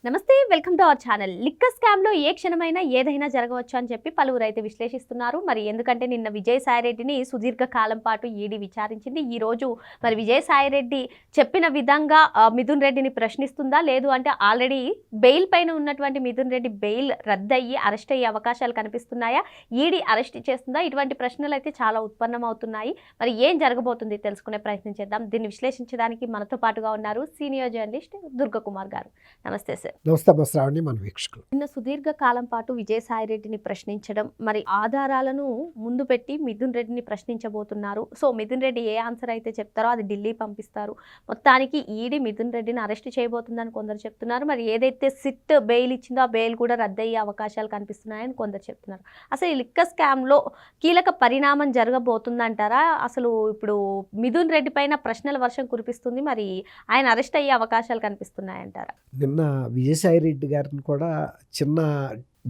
నమస్తే, welcome to our channel. Liquor స్కామ్లో ఏ క్షణమైనా ఏదైనా జరగవచ్చు అని చెప్పి పలువురు అయితే విశ్లేషిస్తున్నారు. మరి ఎందుకంటే నిన్న విజయసాయిరెడ్డిని సుదీర్ఘ కాలం పాటు ఈడీ విచారించింది. ఈ రోజు మరి విజయసాయిరెడ్డి చెప్పిన విధంగా మిథున్ రెడ్డిని ప్రశ్నిస్తుందా, లేదు అంటే ఆల్రెడీ బెయిల్ పైన ఉన్నటువంటి మిథున్ రెడ్డి బెయిల్ రద్దయ్యి అరెస్ట్ అయ్యే అవకాశాలు కనిపిస్తున్నాయా, ఈడీ అరెస్ట్ చేస్తుందా? ఇటువంటి ప్రశ్నలు అయితే చాలా ఉత్పన్నమవుతున్నాయి. మరి ఏం జరగబోతుంది తెలుసుకునే ప్రయత్నం చేద్దాం. దీన్ని విశ్లేషించడానికి మనతో పాటుగా ఉన్నారు సీనియర్ జర్నలిస్ట్ దుర్గకుమార్ గారు. నమస్తే సార్. నమస్తే శ్రావణి, మన వీక్షకులు. నిన్న సుదీర్ఘ కాలం పాటు విజయసాయిరెడ్డిని ప్రశ్నించడం, మరి ఆధారాలను ముందు పెట్టి మిథున్ రెడ్డిని ప్రశ్నించబోతున్నారు. సో మిథున్ రెడ్డి ఏ ఆన్సర్ అయితే చెప్తారో అది ఢిల్లీ పంపిస్తారు. మొత్తానికి ఈడీ మిథున్ రెడ్డిని అరెస్ట్ చేయబోతుందని కొందరు చెప్తున్నారు. మరి ఏదైతే సిట్ బెయిల్ ఇచ్చిందో ఆ బెయిల్ కూడా రద్దయ్యే అవకాశాలు కనిపిస్తున్నాయని కొందరు చెప్తున్నారు. అసలు ఈ లిక్కర్ స్కామ్లో కీలక పరిణామం జరగబోతుందంటారా? అసలు ఇప్పుడు మిథున్ రెడ్డి పైన ప్రశ్నల వర్షం కురిపిస్తుంది, మరి ఆయన అరెస్ట్ అయ్యే అవకాశాలు కనిపిస్తున్నాయంటారా? నిన్న విజయసాయిరెడ్డి గారిని కూడా చిన్న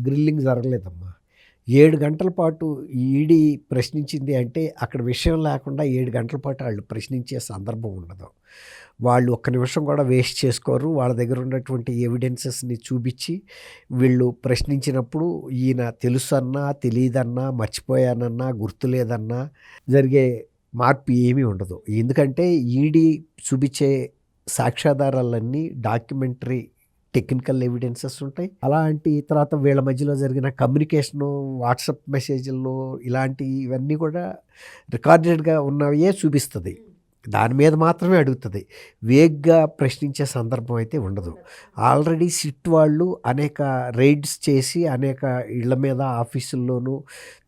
గ్రిల్లింగ్ జరగలేదమ్మా. 7 గంటల పాటు ఈడీ ప్రశ్నించింది అంటే అక్కడ విషయం లేకుండా 7 గంటల పాటు వాళ్ళు ప్రశ్నించే సందర్భం ఉండదు. వాళ్ళు ఒక్క నిమిషం కూడా వేస్ట్ చేసుకోరు. వాళ్ళ దగ్గర ఉన్నటువంటి ఎవిడెన్సెస్ని చూపించి వీళ్ళు ప్రశ్నించినప్పుడు ఈయన తెలుసన్నా తెలియదన్నా మర్చిపోయానన్నా గుర్తులేదన్నా జరిగే మార్పు ఏమీ ఉండదు. ఎందుకంటే ఈడీ చూపించే సాక్ష్యాధారాలన్నీ డాక్యుమెంటరీ టెక్నికల్ ఎవిడెన్సెస్ ఉంటాయి. అలాంటి తర్వాత వీళ్ళ మధ్యలో జరిగిన కమ్యూనికేషను, వాట్సాప్ మెసేజ్ల్లో ఇలాంటివన్నీ కూడా రికార్డెడ్గా ఉన్నవే చూపిస్తుంది. దాని మీద మాత్రమే అడుగుతుంది. వేగ్గా ప్రశ్నించే సందర్భం అయితే ఉండదు. ఆల్రెడీ సిట్ వాళ్ళు అనేక రైడ్స్ చేసి అనేక ఇళ్ల మీద, ఆఫీసుల్లోనూ,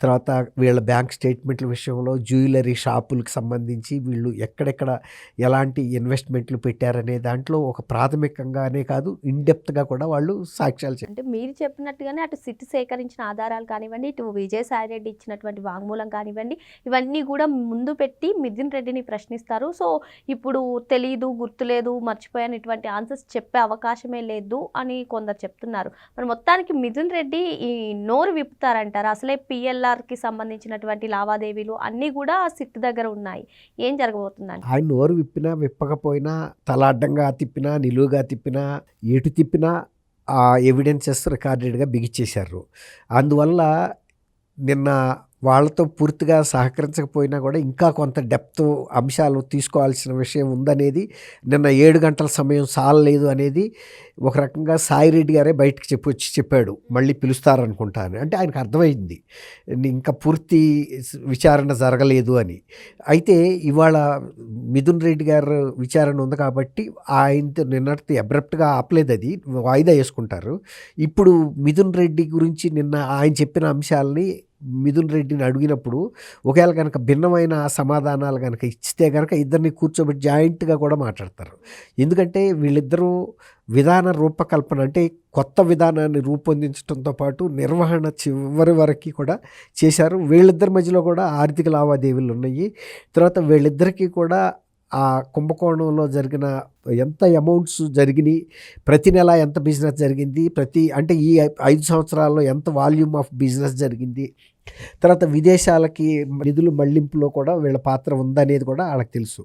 తర్వాత వీళ్ళ బ్యాంక్ స్టేట్మెంట్ల విషయంలో, జ్యువెలరీ షాపులకు సంబంధించి వీళ్ళు ఎక్కడెక్కడ ఎలాంటి ఇన్వెస్ట్మెంట్లు పెట్టారనే దాంట్లో ఒక ప్రాథమికంగానే కాదు, ఇన్డెప్త్గా కూడా వాళ్ళు సాక్ష్యాలు అంటే మీరు చెప్పినట్టుగానే అటు సిట్ సేకరించిన ఆధారాలు కానివ్వండి, ఇటు విజయసాయిరెడ్డి ఇచ్చినటువంటి వాంగ్మూలం కానివ్వండి, ఇవన్నీ కూడా ముందు పెట్టి మిథున్ రెడ్డిని ప్రశ్నిస్తారు. సో ఇప్పుడు తెలీదు, గుర్తులేదు, మర్చిపోయాను, ఇటువంటి ఆన్సర్స్ చెప్పే అవకాశమే లేదు అని కొందరు చెప్తున్నారు. మరి మొత్తానికి మిథున్ రెడ్డి ఈ నోరు విప్పుతారంటారు? అసలే పిఎల్ఆర్కి సంబంధించినటువంటి లావాదేవీలు అన్నీ కూడా సిట్ దగ్గర ఉన్నాయి. ఏం జరగబోతుందండి? ఆయన నోరు విప్పినా విప్పకపోయినా, తల అడ్డంగా తిప్పినా నిలువుగా తిప్పినా, ఎటు తిప్పినా ఆ ఎవిడెన్సెస్ రికార్డెడ్గా బిగిచ్చేశారు. అందువల్ల నిన్న వాళ్ళతో పూర్తిగా సహకరించకపోయినా కూడా ఇంకా కొంత డెప్త్ అంశాలు తీసుకోవాల్సిన విషయం ఉందనేది, నిన్న 7 గంటల సమయం చాలలేదు అనేది ఒక రకంగా సాయిరెడ్డి గారే బయటకు చెప్పాడు. మళ్ళీ పిలుస్తారనుకుంటా అని. అంటే ఆయనకు అర్థమైంది ఇంకా పూర్తి విచారణ జరగలేదు అని. అయితే ఇవాళ మిథున్ రెడ్డి గారు విచారణ ఉంది కాబట్టి ఆయనతో నిన్నటి అబ్రప్ట్గా ఆపలేదు, అది వాయిదా వేసుకుంటారు. ఇప్పుడు మిథున్ రెడ్డి గురించి నిన్న ఆయన చెప్పిన అంశాలని మిథున్ రెడ్డిని అడిగినప్పుడు ఒకవేళ కనుక భిన్నమైన సమాధానాలు కనుక ఇస్తే కనుక ఇద్దరిని కూర్చోబెట్టి జాయింట్గా కూడా మాట్లాడతారు. ఎందుకంటే వీళ్ళిద్దరూ విధాన రూపకల్పన, అంటే కొత్త విధానాన్ని రూపొందించడంతో పాటు నిర్వహణ చివరి వరకు కూడా చేశారు. వీళ్ళిద్దరి మధ్యలో కూడా ఆర్థిక లావాదేవీలు ఉన్నాయి. తర్వాత వీళ్ళిద్దరికీ కూడా ఆ కుంభకోణంలో జరిగిన ఎంత అమౌంట్స్ జరిగినాయి, ప్రతి నెల ఎంత బిజినెస్ జరిగింది, అంటే ఈ 5 సంవత్సరాల్లో ఎంత వాల్యూమ్ ఆఫ్ బిజినెస్ జరిగింది, తర్వాత విదేశాలకి నిధులు మళ్లింపులో కూడా వీళ్ళ పాత్ర ఉందనేది కూడా వాళ్ళకి తెలుసు.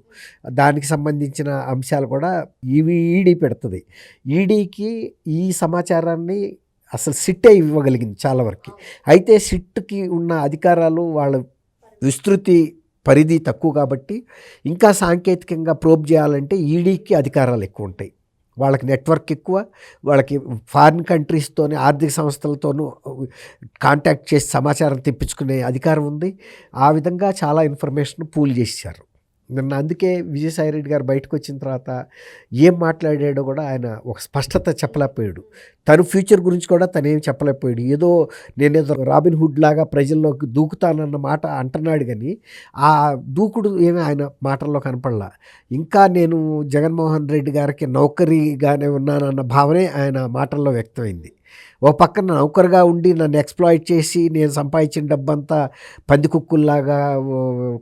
దానికి సంబంధించిన అంశాలు కూడా ఈడీ పెడుతుంది. ఈడీకి ఈ సమాచారాన్ని అసలు సిట్టే ఇవ్వగలిగింది చాలా వరకు. అయితే సిట్కి ఉన్న అధికారాలు, వాళ్ళ విస్తృతి పరిధి తక్కువ కాబట్టి ఇంకా సాంకేతికంగా ప్రోబ్ చేయాలంటే ఈడీకి అధికారాలు ఎక్కువ ఉంటాయి. వాళ్ళకి నెట్వర్క్ ఎక్కువ, వాళ్ళకి ఫారిన్ కంట్రీస్తోని, ఆర్థిక సంస్థలతోనూ కాంటాక్ట్ చేసి సమాచారం తెప్పించుకునే అధికారం ఉంది. ఆ విధంగా చాలా ఇన్ఫర్మేషన్ పూల్ చేశారు నిన్న. అందుకే విజయసాయిరెడ్డి గారు బయటకు వచ్చిన తర్వాత ఏం మాట్లాడాడో కూడా ఆయన ఒక స్పష్టత చెప్పలేకపోయాడు. తను ఫ్యూచర్ గురించి కూడా తనేం చెప్పలేకపోయాడు. నేనేదో రాబిన్ హుడ్ లాగా ప్రజల్లోకి దూకుతానన్న మాట అంటున్నాడు, కానీ ఆ దూకుడు ఏమీ ఆయన మాటల్లో కనపడలా. ఇంకా నేను జగన్మోహన్ రెడ్డి గారికి నౌకరీగానే ఉన్నానన్న భావనే ఆయన మాటల్లో వ్యక్తమైంది. ఓ పక్కన నౌకరుగా ఉండి నన్ను ఎక్స్ప్లాయిట్ చేసి నేను సంపాదించిన డబ్బంతా పందికుక్కుల్లాగా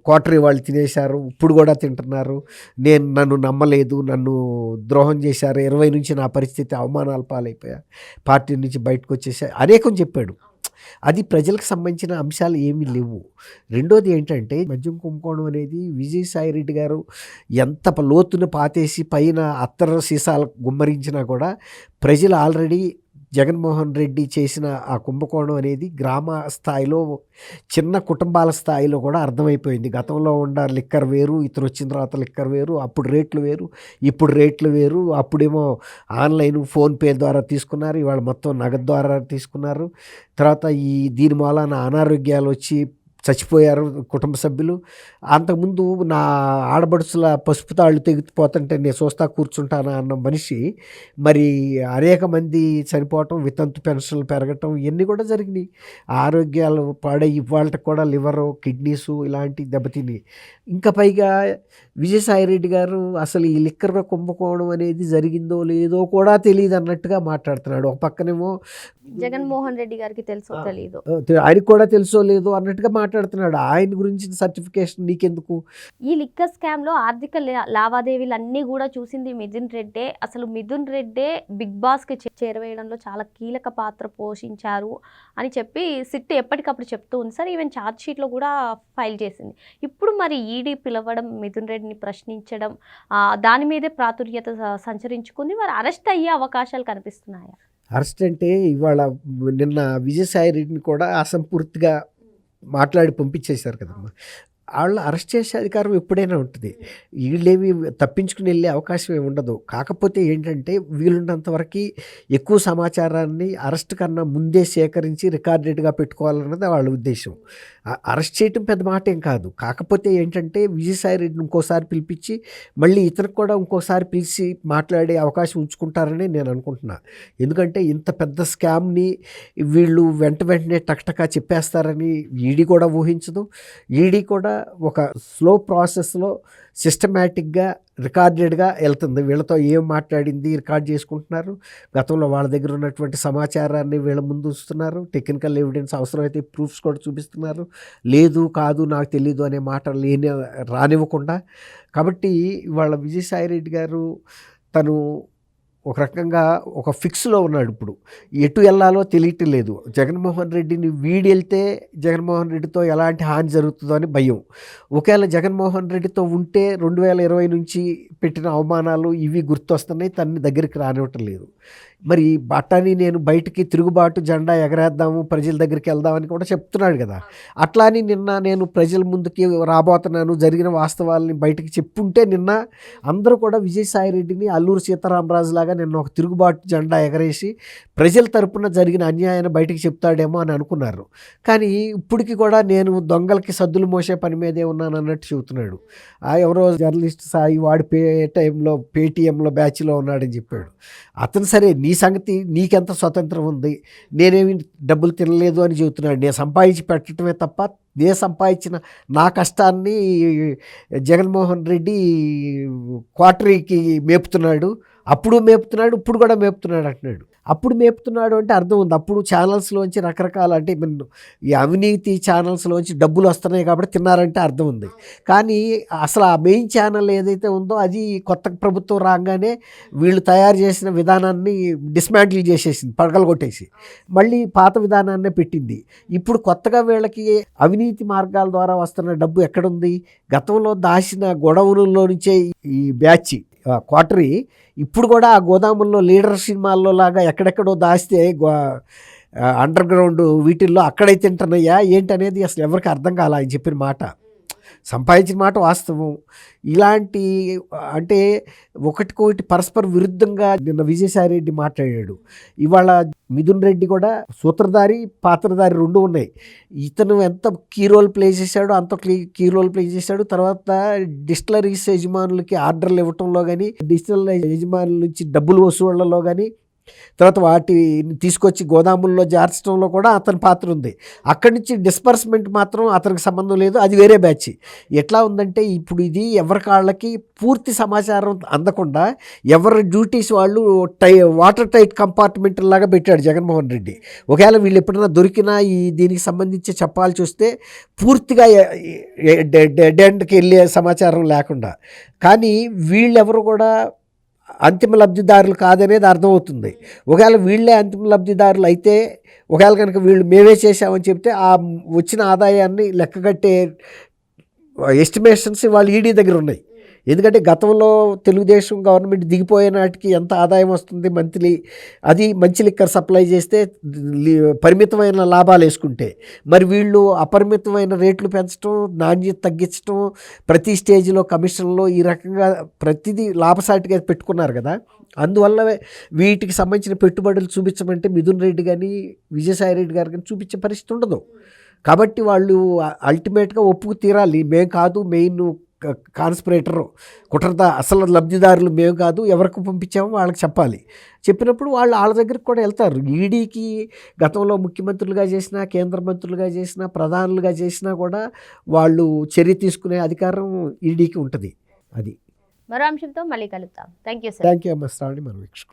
క్వార్టరీ వాళ్ళు తినేశారు, ఇప్పుడు కూడా తింటున్నారు, నన్ను నమ్మలేదు, నన్ను ద్రోహం చేశారు, 20 నుంచి నా పరిస్థితి అవమానాల పాలైపోయా, పార్టీ నుంచి బయటకు వచ్చేసా అనేకం చెప్పాడు. అది ప్రజలకు సంబంధించిన అంశాలు ఏమీ లేవు. రెండోది ఏంటంటే మద్యం కుంభకోణం అనేది విజయసాయి రెడ్డి గారు ఎంత లోతున పాతేసి పైన అత్తర సీసాలు గుమ్మరించినా కూడా ప్రజలు ఆల్రెడీ జగన్మోహన్ రెడ్డి చేసిన ఆ కుంభకోణం అనేది గ్రామ స్థాయిలో చిన్న కుటుంబాల స్థాయిలో కూడా అర్థమైపోయింది. గతంలో ఉన్న లిక్కర్ వేరు, ఇతను వచ్చిన తర్వాత లిక్కర్ వేరు, అప్పుడు రేట్లు వేరు, ఇప్పుడు రేట్లు వేరు. అప్పుడేమో ఆన్లైన్ ఫోన్పే ద్వారా తీసుకున్నారు, ఇవాళ మొత్తం నగదు ద్వారా తీసుకున్నారు. తర్వాత దీని మూలాన అనారోగ్యాలు వచ్చి చచ్చిపోయారు కుటుంబ సభ్యులు. అంతకుముందు నా ఆడబడుచుల పసుపు తాళ్ళు తెగిపోతుంటే నేను చూస్తా కూర్చుంటానా అన్న మనిషి మరి అనేక మంది చనిపోవటం, వితంతు పెన్షన్లు పెరగటం ఇవన్నీ కూడా జరిగినాయి. ఆరోగ్యాలు పాడై ఇవాళ కూడా లివరు, కిడ్నీసు ఇలాంటి దెబ్బతిని ఇంకా పైగా విజయసాయి రెడ్డి గారు అసలు ఈ లిక్కర్ కుంభకోణం అనేది జరిగిందో లేదో కూడా తెలియదు అన్నట్టుగా మాట్లాడుతున్నాడు. ఒక పక్కనేమో జగన్మోహన్ రెడ్డి గారికి తెలుసో తెలీదు, ఆయనకు కూడా తెలుసో లేదో అన్నట్టుగా మాట్లాడుతున్నాడు. ఆయన గురించి సర్టిఫికేషన్ నీకెందుకు? ఈ లిక్కర్ స్కామ్ లో ఆర్థిక లావాదేవీలు అన్నీ కూడా చూసింది మిథున్ రెడ్డే. అసలు మిథున్ రెడ్డే బిగ్ బాస్ కి చేరవేయడంలో చాలా కీలక పాత్ర పోషించారు అని చెప్పి సిట్ ఎప్పటికప్పుడు చెప్తూ ఉంది సార్. ఈవెన్ ఛార్జ్ షీట్ లో కూడా ఫైల్ చేసింది. ఇప్పుడు మరి ఈడీ పిలవడం, మిథున్ రెడ్డిని ప్రశ్నించడం, దాని మీదే ప్రాచుర్యత సంచరించుకుంది. మరి అరెస్ట్ అయ్యే అవకాశాలు కనిపిస్తున్నాయా? అరెస్ట్ అంటే ఇవాళ నిన్న విజయసాయి రెడ్డిని కూడా అసంపూర్తిగా మాట్లాడి పంపించేశారు కదమ్మా. వాళ్ళు అరెస్ట్ చేసే అధికారం ఎప్పుడైనా ఉంటుంది. వీళ్ళేమి తప్పించుకుని వెళ్ళే అవకాశం ఏమి ఉండదు. కాకపోతే ఏంటంటే వీలున్నంత వరకు ఎక్కువ సమాచారాన్ని అరెస్ట్ కన్నా ముందే సేకరించి రికార్డెడ్గా పెట్టుకోవాలన్నది వాళ్ళ ఉద్దేశం. అరెస్ట్ చేయటం పెద్ద మాట ఏం కాదు. కాకపోతే ఏంటంటే విజయసాయి రెడ్డిని ఇంకోసారి పిలిపించి మళ్ళీ ఇతనికి కూడా ఇంకోసారి పిలిచి మాట్లాడే అవకాశం ఉంచుకుంటారని నేను అనుకుంటున్నా. ఎందుకంటే ఇంత పెద్ద స్కామ్ని వీళ్ళు వెంటనే టక్టకా చెప్పేస్తారని ఈడీ కూడా ఊహించదు. ఈడీ కూడా ఒక స్లో ప్రాసెస్లో సిస్టమేటిక్గా రికార్డెడ్గా వెళ్తుంది. వీళ్ళతో ఏం మాట్లాడింది రికార్డ్ చేసుకుంటున్నారు. గతంలో వాళ్ళ దగ్గర ఉన్నటువంటి సమాచారాన్ని వీళ్ళ ముందు ఉంచుతున్నారు. టెక్నికల్ ఎవిడెన్స్ అవసరమైతే ప్రూఫ్స్ కూడా చూపిస్తున్నారు. లేదు కాదు నాకు తెలీదు అనే మాట రానివ్వకుండా. కాబట్టి వాళ్ళ విజయసాయి రెడ్డి గారు తను ఒక రకంగా ఒక ఫిక్స్లో ఉన్నాడు. ఇప్పుడు ఎటు వెళ్ళాలో తెలియటం లేదు. జగన్మోహన్ రెడ్డిని వెళ్తే జగన్మోహన్ రెడ్డితో ఎలాంటి హాని జరుగుతుందో అని భయం. ఒకవేళ జగన్మోహన్ రెడ్డితో ఉంటే 2020 నుంచి పెట్టిన అవమానాలు ఇవి గుర్తొస్తున్నాయి. తనని దగ్గరికి రానివ్వటం లేదు. మరి బట్టాని నేను బయటికి తిరుగుబాటు జెండా ఎగరేద్దాము, ప్రజల దగ్గరికి వెళ్దామని కూడా చెప్తున్నాడు కదా. అట్లా అని నిన్న నేను ప్రజల ముందుకి రాబోతున్నాను, జరిగిన వాస్తవాలని బయటికి చెప్పుంటే నిన్న అందరూ కూడా విజయసాయి రెడ్డిని అల్లూరు సీతారామరాజు లాగా నిన్న ఒక తిరుగుబాటు జెండా ఎగరేసి ప్రజల తరపున జరిగిన అన్యాయాన్ని బయటికి చెప్తాడేమో అని అనుకున్నారు. కానీ ఇప్పటికి కూడా నేను దొంగలకి సద్దులు మోసే పని మీదే ఉన్నాను అన్నట్టు చెబుతున్నాడు. ఎవరో జర్నలిస్ట్ సాయి వాడి టైంలో పేటీఎంలో బ్యాచ్లో ఉన్నాడని చెప్పాడు. అతను సరే నీ సంగతి, నీకెంత స్వతంత్రం ఉంది, నేనేమి డబ్బులు తినలేదు అని చెబుతున్నాడు. నేను సంపాదించి పెట్టడమే తప్ప నేను సంపాదించిన నా కష్టాన్ని జగన్మోహన్ రెడ్డి క్వార్టరీకి మేపుతున్నాడు. అప్పుడు మేపుతున్నాడు, ఇప్పుడు కూడా మేపుతున్నాడు అంటున్నాడు. అప్పుడు మేపుతున్నాడు అంటే అర్థం ఉంది. అప్పుడు ఛానల్స్లోంచి రకరకాల అంటే ఈ అవినీతి ఛానల్స్లోంచి డబ్బులు వస్తున్నాయి కాబట్టి తిన్నారంటే అర్థం ఉంది. కానీ అసలు ఆ మెయిన్ ఛానల్ ఏదైతే ఉందో అది కొత్త ప్రభుత్వం రాగానే వీళ్ళు తయారు చేసిన విధానాన్ని డిస్మాంటిల్ చేసేసింది, పడగలగొట్టేసి మళ్ళీ పాత విధానాన్నే పెట్టింది. ఇప్పుడు కొత్తగా వీళ్ళకి అవినీతి మార్గాల ద్వారా వస్తున్న డబ్బు ఎక్కడుంది? గతంలో దాచిన గొడవలలో నుంచే ఈ బ్యాచ్ క్వార్టరీ ఇప్పుడు కూడా ఆ గోదాముల్లో లీడర్ సినిమాల్లో లాగా ఎక్కడెక్కడో దాస్తే అండర్ గ్రౌండ్ వీటిల్లో అక్కడైతే తింటున్నాయా ఏంటనేది అసలు ఎవరికి అర్థం కాల. ఆయన చెప్పిన మాట, సంపాదించిన మాట వాస్తవం. ఇలాంటి అంటే ఒకటికొకటి పరస్పర విరుద్ధంగా నిన్న విజయసాయి రెడ్డి మాట్లాడాడు. ఇవాళ మిథున్ రెడ్డి కూడా సూత్రధారి పాత్రధారి రెండు ఉన్నాయి. ఇతను ఎంత కీ రోల్ ప్లే చేశాడో అంత కీ రోల్ ప్లే చేశాడు. తర్వాత డిస్టిలరీస్ యజమానులకి ఆర్డర్లు ఇవ్వటంలో కానీ, డిస్టిలరీ యజమానుల నుంచి డబ్బులు వసూళ్లలో కానీ, తర్వాత వాటిని తీసుకొచ్చి గోదాముల్లో జార్చడంలో కూడా అతని పాత్ర ఉంది. అక్కడి నుంచి డిస్పర్స్మెంట్ మాత్రం అతనికి సంబంధం లేదు, అది వేరే బ్యాచ్. ఎట్లా ఉందంటే ఇప్పుడు ఇది ఎవరి కాళ్ళకి పూర్తి సమాచారం అందకుండా ఎవరి డ్యూటీస్ వాళ్ళు వాటర్ టైట్ కంపార్ట్మెంట్ లాగా పెట్టాడు జగన్మోహన్ రెడ్డి. ఒకవేళ వీళ్ళు ఎప్పుడైనా దొరికినా దీనికి సంబంధించి చెప్పాల్సి వస్తే పూర్తిగా డెడ్ ఎండ్కి వెళ్ళే సమాచారం లేకుండా. కానీ వీళ్ళెవరు కూడా అంతిమ లబ్ధిదారులు కాదనేది అర్థమవుతుంది. ఒకవేళ వీళ్ళే అంతిమ లబ్ధిదారులు అయితే, ఒకవేళ కనుక వీళ్ళు మేమే చేసామని చెప్తే ఆ వచ్చిన ఆదాయాన్ని లెక్కగట్టే ఎస్టిమేషన్స్ వాళ్ళు ఈడీ దగ్గర ఉన్నాయి. ఎందుకంటే గతంలో తెలుగుదేశం గవర్నమెంట్ దిగిపోయే నాటికి ఎంత ఆదాయం వస్తుంది మంత్లీ, అది మంచి లిక్కర్ సప్లై చేస్తే పరిమితమైన లాభాలు వేసుకుంటే, మరి వీళ్ళు అపరిమితమైన రేట్లు పెంచడం, నాణ్యత తగ్గించడం, ప్రతి స్టేజ్లో కమిషన్లో ఈ రకంగా ప్రతిదీ లాభసాటిగా పెట్టుకున్నారు కదా. అందువల్ల వీటికి సంబంధించిన పెట్టుబడులు చూపించమంటే మిథున్ రెడ్డి కానీ విజయసాయి రెడ్డి గారు కానీ చూపించే పరిస్థితి ఉండదు. కాబట్టి వాళ్ళు అల్టిమేట్గా ఒప్పుకు తీరాలి, మేము కాదు మెయిన్ కాన్స్పిరేటరు, కుట్రద అసలు లబ్ధిదారులు మేము కాదు, ఎవరికి పంపించామో వాళ్ళకి చెప్పాలి. చెప్పినప్పుడు వాళ్ళు వాళ్ళ దగ్గరికి కూడా వెళ్తారు. ఈడీకి గతంలో ముఖ్యమంత్రులుగా చేసినా, కేంద్ర మంత్రులుగా చేసినా, ప్రధానులుగా చేసినా కూడా వాళ్ళు చర్య తీసుకునే అధికారం ఈడీకి ఉంటుంది. అది మరో అంశంతో మళ్ళీ కలుద్దాం. Thank you sir. Thank you అమ్మ శ్రావణి, మన వీక్షకులు.